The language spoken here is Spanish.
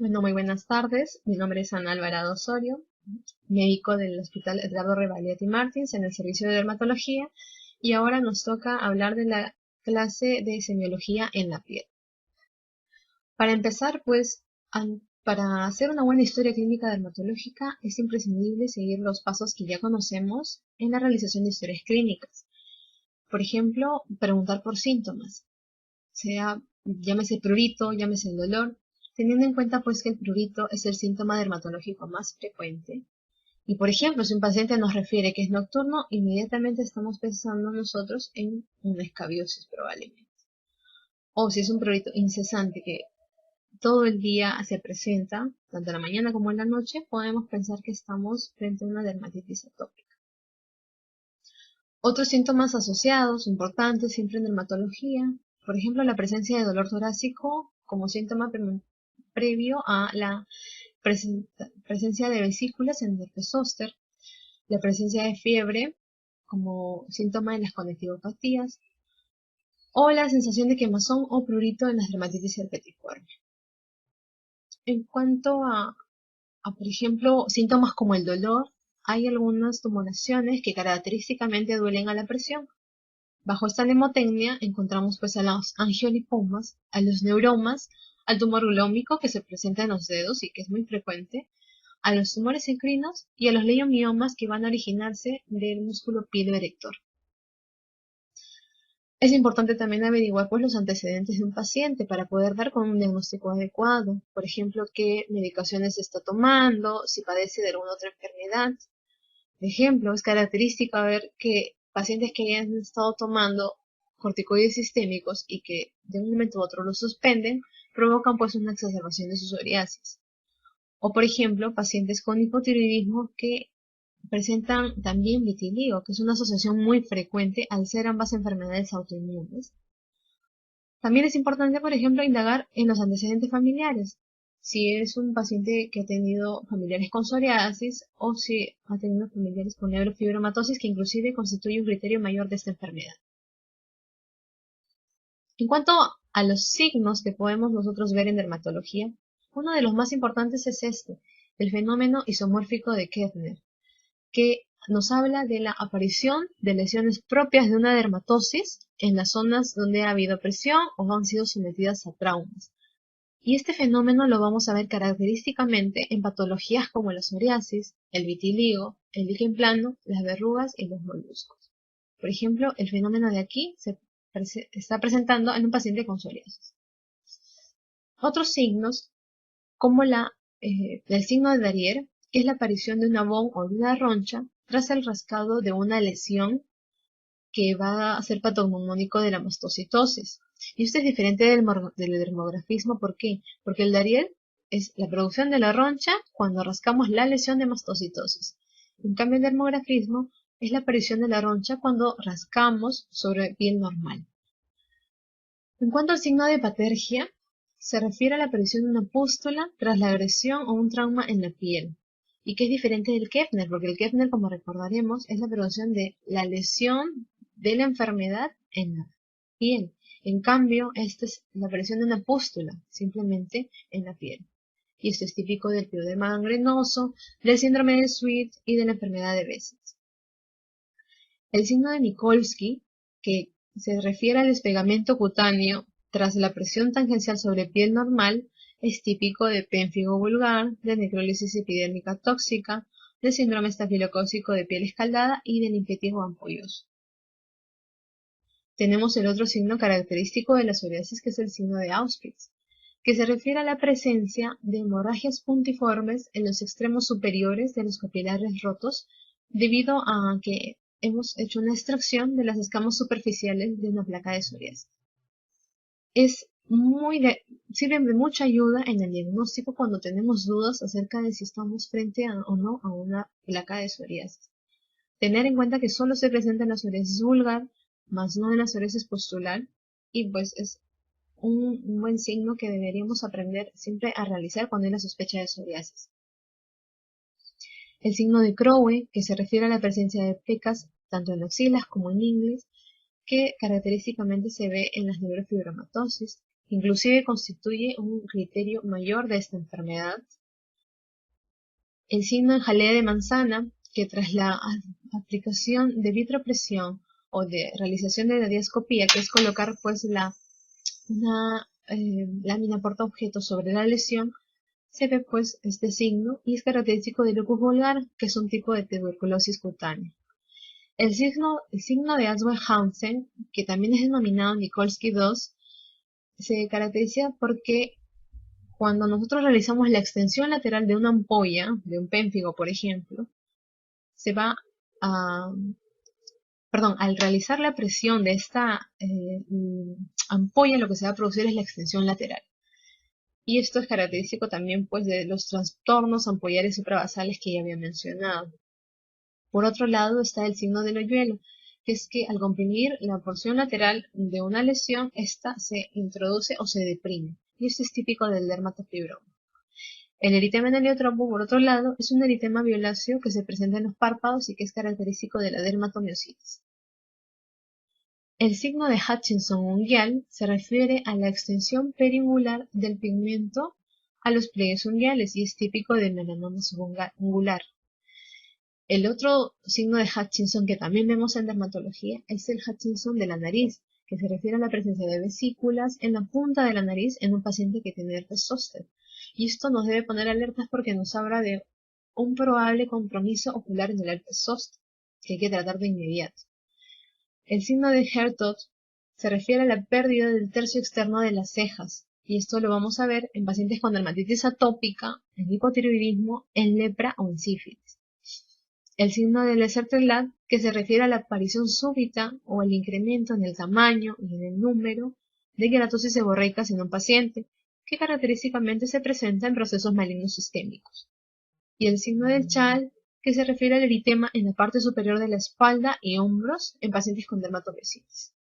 Bueno, muy buenas tardes. Mi nombre es Ana Alvarado Osorio, médico del Hospital Edgardo Revalletti Martins en el servicio de dermatología, y ahora nos toca hablar de la clase de semiología en la piel. Para empezar, pues, para hacer una buena historia clínica dermatológica es imprescindible seguir los pasos que ya conocemos en la realización de historias clínicas. Por ejemplo, preguntar por síntomas, sea llámese prurito, llámese el dolor, teniendo en cuenta pues que el prurito es el síntoma dermatológico más frecuente. Y por ejemplo, si un paciente nos refiere que es nocturno, inmediatamente estamos pensando nosotros en una escabiosis probablemente. O si es un prurito incesante que todo el día se presenta, tanto en la mañana como en la noche, podemos pensar que estamos frente a una dermatitis atópica. Otros síntomas asociados, importantes siempre en dermatología, por ejemplo, la presencia de dolor torácico como síntoma previo a la presencia de vesículas en el herpes zóster, la presencia de fiebre como síntoma en las conectivopatías, o la sensación de quemazón o prurito en las dermatitis herpetiforme. En cuanto por ejemplo, síntomas como el dolor, hay algunas tumoraciones que característicamente duelen a la presión. Bajo esta mnemotecnia encontramos pues a los angiolipomas, a los neuromas, al tumor ulómico que se presenta en los dedos y que es muy frecuente, a los tumores encrinos y a los leiomiomas que van a originarse del músculo piloerector. Es importante también averiguar pues, los antecedentes de un paciente para poder dar con un diagnóstico adecuado. Por ejemplo, qué medicaciones está tomando, si padece de alguna otra enfermedad. Por ejemplo, es característica ver que pacientes que hayan estado tomando corticoides sistémicos y que de un momento a otro los suspenden, provocan pues una exacerbación de su psoriasis. O por ejemplo, pacientes con hipotiroidismo que presentan también vitiligo, que es una asociación muy frecuente al ser ambas enfermedades autoinmunes. También es importante, por ejemplo, indagar en los antecedentes familiares. Si es un paciente que ha tenido familiares con psoriasis o si ha tenido familiares con neurofibromatosis, que inclusive constituye un criterio mayor de esta enfermedad. En cuanto a los signos que podemos nosotros ver en dermatología, uno de los más importantes es este, el fenómeno isomórfico de Koebner, que nos habla de la aparición de lesiones propias de una dermatosis en las zonas donde ha habido presión o han sido sometidas a traumas. Y este fenómeno lo vamos a ver característicamente en patologías como la psoriasis, el vitiligo, el líquen plano, las verrugas y los moluscos. Por ejemplo, el fenómeno de aquí se está presentando en un paciente con psoriasis. Otros signos, como el signo de Darrier, que es la aparición de una von o de una roncha tras el rascado de una lesión que va a ser patognomónico de la mastocitosis. Y esto es diferente del dermografismo, ¿por qué? Porque el Darrier es la producción de la roncha cuando rascamos la lesión de mastocitosis. En cambio, el dermografismo es la aparición de la roncha cuando rascamos sobre piel normal. En cuanto al signo de patergia, se refiere a la aparición de una pústula tras la agresión o un trauma en la piel, y que es diferente del Koebner, porque el Koebner, como recordaremos, es la producción de la lesión de la enfermedad en la piel. En cambio, esta es la aparición de una pústula, simplemente en la piel. Y esto es típico del pioderma gangrenoso, del síndrome de Sweet y de la enfermedad de Behçet. El signo de Nikolsky, que se refiere al despegamento cutáneo tras la presión tangencial sobre piel normal, es típico de pénfigo vulgar, de necrólisis epidérmica tóxica, del síndrome estafilocócico de piel escaldada y del impetigo ampolloso. Tenemos el otro signo característico de la psoriasis, que es el signo de Auspitz, que se refiere a la presencia de hemorragias puntiformes en los extremos superiores de los capilares rotos debido a que hemos hecho una extracción de las escamas superficiales de una placa de psoriasis. Sirve de mucha ayuda en el diagnóstico cuando tenemos dudas acerca de si estamos frente o no a una placa de psoriasis. Tener en cuenta que solo se presenta en la psoriasis vulgar, más no en la psoriasis pustular, y pues es un buen signo que deberíamos aprender siempre a realizar cuando hay la sospecha de psoriasis. El signo de Crowe, que se refiere a la presencia de pecas tanto en axilas como en ingles, que característicamente se ve en las neurofibromatosis, inclusive constituye un criterio mayor de esta enfermedad. El signo de jalea de manzana, que tras la aplicación de vitropresión o de realización de radioscopía, que es colocar pues una lámina portaobjeto sobre la lesión, se ve pues este signo y es característico del lupus vulgar, que es un tipo de tuberculosis cutánea. El signo de Aswell-Hansen, que también es denominado Nikolsky 2, se caracteriza porque cuando nosotros realizamos la extensión lateral de una ampolla, de un pénfigo por ejemplo, se va a, perdón, al realizar la presión de esta ampolla, lo que se va a producir es la extensión lateral. Y esto es característico también pues de los trastornos ampollares suprabasales que ya había mencionado. Por otro lado está el signo del hoyuelo, que es que al comprimir la porción lateral de una lesión, esta se introduce o se deprime. Y esto es típico del dermatofibroma. El eritema en heliotropo, por otro lado, es un eritema violáceo que se presenta en los párpados y que es característico de la dermatomiositis. El signo de Hutchinson unguial se refiere a la extensión periungular del pigmento a los pliegues unguiales y es típico del melanoma subungular. El otro signo de Hutchinson que también vemos en dermatología es el Hutchinson de la nariz, que se refiere a la presencia de vesículas en la punta de la nariz en un paciente que tiene herpes zóster. Y esto nos debe poner alertas porque nos habla de un probable compromiso ocular en el herpes zóster, que hay que tratar de inmediato. El signo de Herzog se refiere a la pérdida del tercio externo de las cejas, y esto lo vamos a ver en pacientes con dermatitis atópica, en hipotiroidismo, en lepra o en sífilis. El signo de Lesser-Telat, que se refiere a la aparición súbita o el incremento en el tamaño y en el número de queratosis seborreicas en un paciente, que característicamente se presenta en procesos malignos sistémicos. Y el signo del Chal, que se refiere al eritema en la parte superior de la espalda y hombros en pacientes con dermatomiositis.